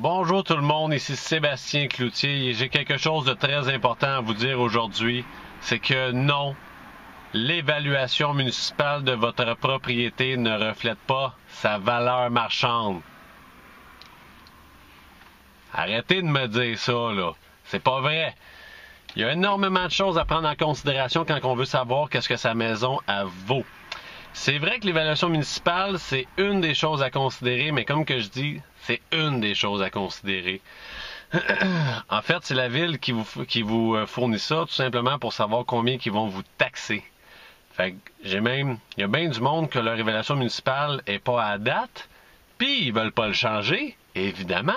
Bonjour tout le monde, ici Sébastien Cloutier et j'ai quelque chose de très important à vous dire aujourd'hui. C'est que non, l'évaluation municipale de votre propriété ne reflète pas sa valeur marchande. Arrêtez de me dire ça, là. C'est pas vrai. Il y a énormément de choses à prendre en considération quand on veut savoir qu'est-ce que sa maison vaut. C'est vrai que l'évaluation municipale, c'est une des choses à considérer, mais comme que je dis, c'est une des choses à considérer. En fait, c'est la ville qui vous fournit ça, tout simplement pour savoir combien ils vont vous taxer. Fait que il y a bien du monde que leur évaluation municipale est pas à date, puis ils veulent pas le changer, évidemment,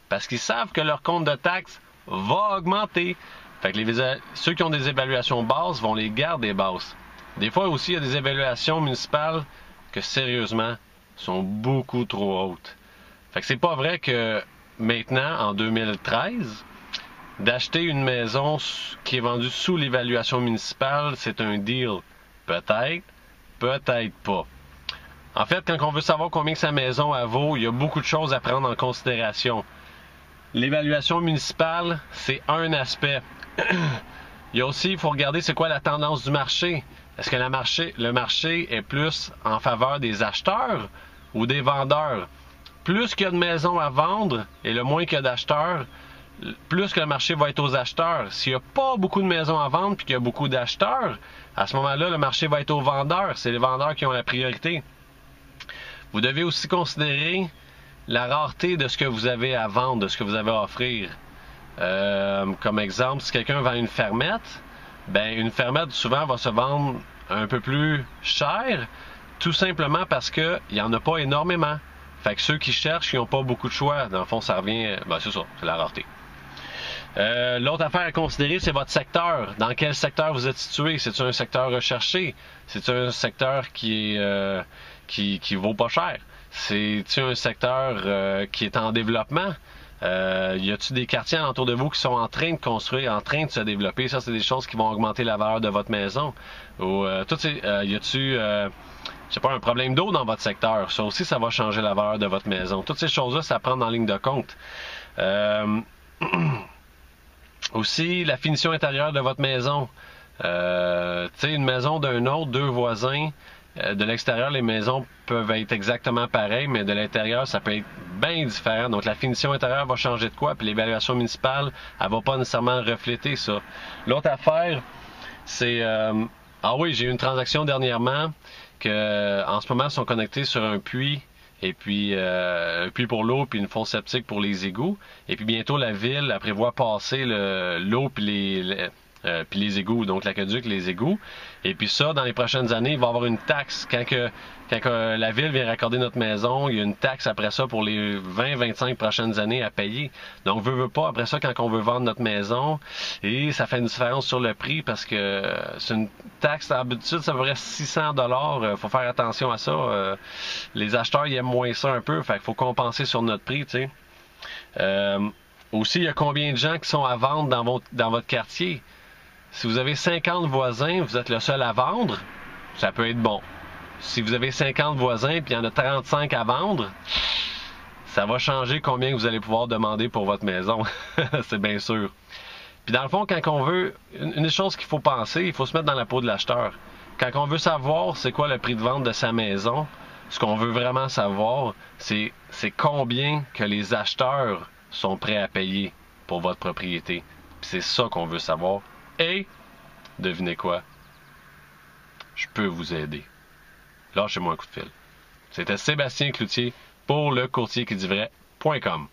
parce qu'ils savent que leur compte de taxes va augmenter. Fait que ceux qui ont des évaluations basses vont les garder basses. Des fois aussi, il y a des évaluations municipales que, sérieusement, sont beaucoup trop hautes. Fait que c'est pas vrai que maintenant, en 2013, d'acheter une maison qui est vendue sous l'évaluation municipale, c'est un deal. Peut-être, peut-être pas. En fait, quand on veut savoir combien que sa maison vaut, il y a beaucoup de choses à prendre en considération. L'évaluation municipale, c'est un aspect. Il y a aussi, il faut regarder c'est quoi la tendance du marché. Est-ce que le marché est plus en faveur des acheteurs ou des vendeurs? Plus qu'il y a de maisons à vendre et le moins qu'il y a d'acheteurs, plus que le marché va être aux acheteurs. S'il n'y a pas beaucoup de maisons à vendre et qu'il y a beaucoup d'acheteurs, à ce moment-là, le marché va être aux vendeurs. C'est les vendeurs qui ont la priorité. Vous devez aussi considérer la rareté de ce que vous avez à vendre, de ce que vous avez à offrir. Comme exemple, si quelqu'un vend une fermette, ben une fermette souvent va se vendre un peu plus cher, tout simplement parce qu'il n'y en a pas énormément. Fait que ceux qui cherchent, ils n'ont pas beaucoup de choix. Dans le fond, ça revient... c'est ça, c'est la rareté. L'autre affaire à considérer, c'est votre secteur. Dans quel secteur vous êtes situé? C'est-tu un secteur recherché? C'est-tu un secteur qui vaut pas cher? C'est-tu un secteur qui est en développement? Y a-t-il des quartiers alentour de vous qui sont en train de construire, en train de se développer? Ça, c'est des choses qui vont augmenter la valeur de votre maison. Ou y a-t-il, je sais pas, un problème d'eau dans votre secteur? Ça aussi, ça va changer la valeur de votre maison. Toutes ces choses-là, ça prend en ligne de compte. Aussi, la finition intérieure de votre maison. Une maison d'un autre, deux voisins. De l'extérieur, les maisons peuvent être exactement pareilles, mais de l'intérieur, ça peut être bien différent. Donc, la finition intérieure va changer de quoi? Puis l'évaluation municipale, elle va pas nécessairement refléter ça. L'autre affaire, c'est... oui, j'ai eu une transaction dernièrement que, en ce moment, ils sont connectés sur un puits, et puis un puits pour l'eau, puis une fosse septique pour les égouts. Et puis bientôt, la ville, elle prévoit passer l'eau puis les égouts, donc l'aqueduc, les égouts. Et puis ça, dans les prochaines années, il va y avoir une taxe. Quand la ville vient raccorder notre maison, il y a une taxe après ça pour les 20-25 prochaines années à payer. Donc, veut pas, après ça, quand on veut vendre notre maison, et ça fait une différence sur le prix parce que c'est une taxe, d'habitude, ça vaudrait 600 $. Faut faire attention à ça. Les acheteurs, ils aiment moins ça un peu. Fait qu'il faut compenser sur notre prix, tu sais. Aussi, il y a combien de gens qui sont à vendre dans votre quartier? Si vous avez 50 voisins, vous êtes le seul à vendre, ça peut être bon. Si vous avez 50 voisins puis il y en a 35 à vendre, ça va changer combien vous allez pouvoir demander pour votre maison. C'est bien sûr. Puis dans le fond, quand on veut, une des choses qu'il faut penser, il faut se mettre dans la peau de l'acheteur. Quand on veut savoir c'est quoi le prix de vente de sa maison, ce qu'on veut vraiment savoir, c'est combien que les acheteurs sont prêts à payer pour votre propriété. Puis c'est ça qu'on veut savoir. Et, devinez quoi? Je peux vous aider. Lâchez-moi un coup de fil. C'était Sébastien Cloutier pour le courtierquiditvrai.com.